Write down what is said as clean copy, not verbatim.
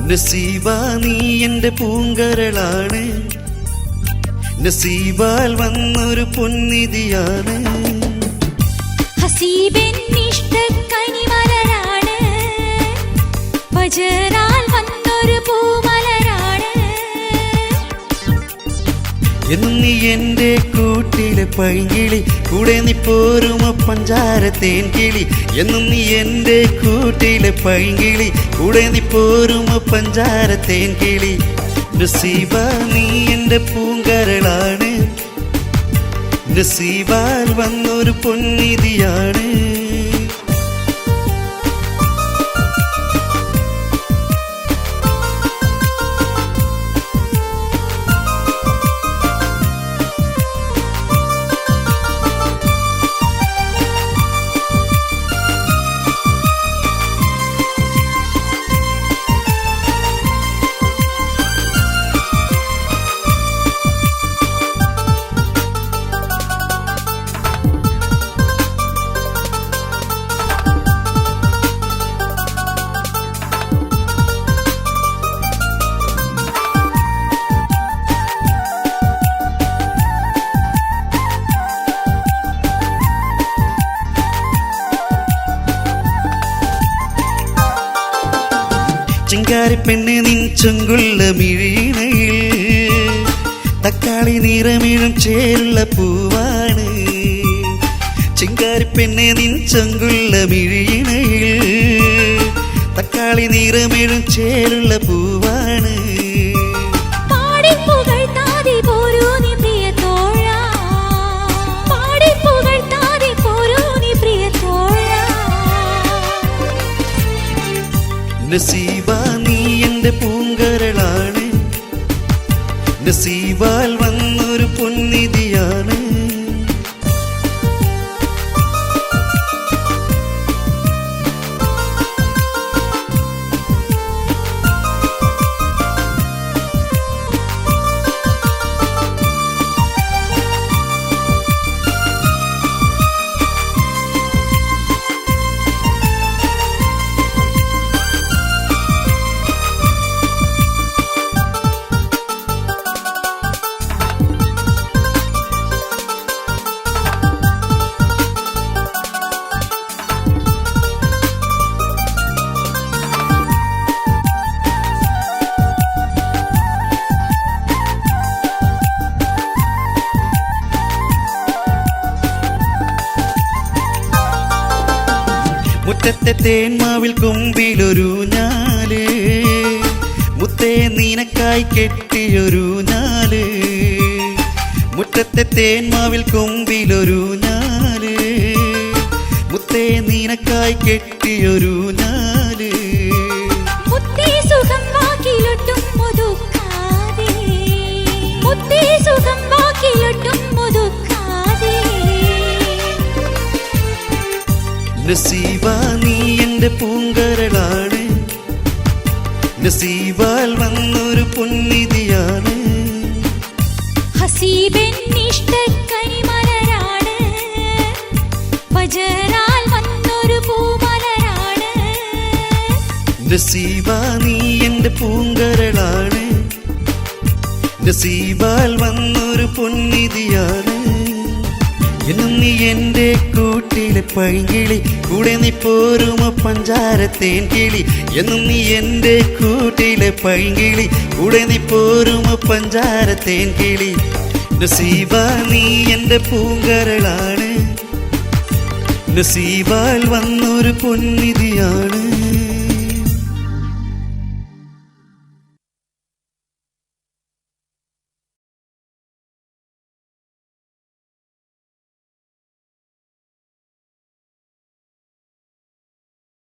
നസീബ നീ എൻ്റെ പൂങ്കരളാണ്, നസീബാൽ വന്നൊരു പൊന്നിധിയാണ്. ഹസീബെന്നിഷ്ടക്കനിമലരാണ്, വജറാൽ വന്നൊരു പൂമലരാണ്. എന്നും നീ എൻ്റെ കൂട്ടിലെ പൈങ്കിളി, കൂടെ നീ പോരുമോ പഞ്ചാര തേൻകിളി. എന്നും നീ എൻ്റെ കൂട്ടിലെ പൈങ്കിളി, കൂടെ നീ പോരുമോ പഞ്ചാര തേൻകിളി. നസീബ നീ എൻ്റെ പൂങ്കരളാണ്, നസീബാൽ വന്നൊരു പൊന്നിധിയാണ്. ചിങ്കാരിപ്പെണ്ണ് നിൻ ചൊങ്കുള്ള മിഴിനയിൽ, തക്കാളി നിറമിഴും ചേരുള്ള പൂവാണ്. ചിങ്കാരിപ്പെണ്ണ് നിൻ ചൊങ്കുള്ള മിഴിനയിൽ, തക്കാളി നിറമിഴും ചേരുള്ള പൂവാണ്. നസീബ നീ എൻ്റെ പൂങ്കരളാണ്, നസീബാൽ വന്നൊരു പൊന്നിധിയാണ്. മുറ്റത്തെ തേന്മാവിൽ കൊമ്പിലൊരു ഞാല്, മുത്തേ നിനക്കായി കെട്ടിയൊരു ഞാല്. മുറ്റത്തെ തേന്മാവിൽ കൊമ്പിലൊരു ഞാല്, മുത്തേ നിനക്കായി കെട്ടിയൊരു ഞാല്. നസീബ നീ എൻ്റെ പൂങ്കരളാണ്, നസീബാൽ വന്നൊരു പൊന്നിധിയാണ്. ഹസീബെന്നിഷ്ടക്കനിമലരാണ്, വജറാൽ വന്നൊരു പൂമലരാണ്. നസീബ നീ എൻ്റെ പൂങ്കരളാണ്, നസീബാൽ വന്നൊരു പൊന്നിധിയാണ്. എന്നും നീ എൻ്റെ കൂട്ടിലെ പൈങ്കിളി, കൂടെ നീ പോരുമോ പഞ്ചാര തേൻകിളി. എന്നും നീ എൻ്റെ കൂട്ടിലെ പൈങ്കിളി, കൂടെ നീ പോരുമോ പഞ്ചാര തേൻകിളി. നസീബ നീ എൻ്റെ പൂങ്കരളാണ്, നസീബാൽ വന്നൊരു പൊന്നിധിയാണ്.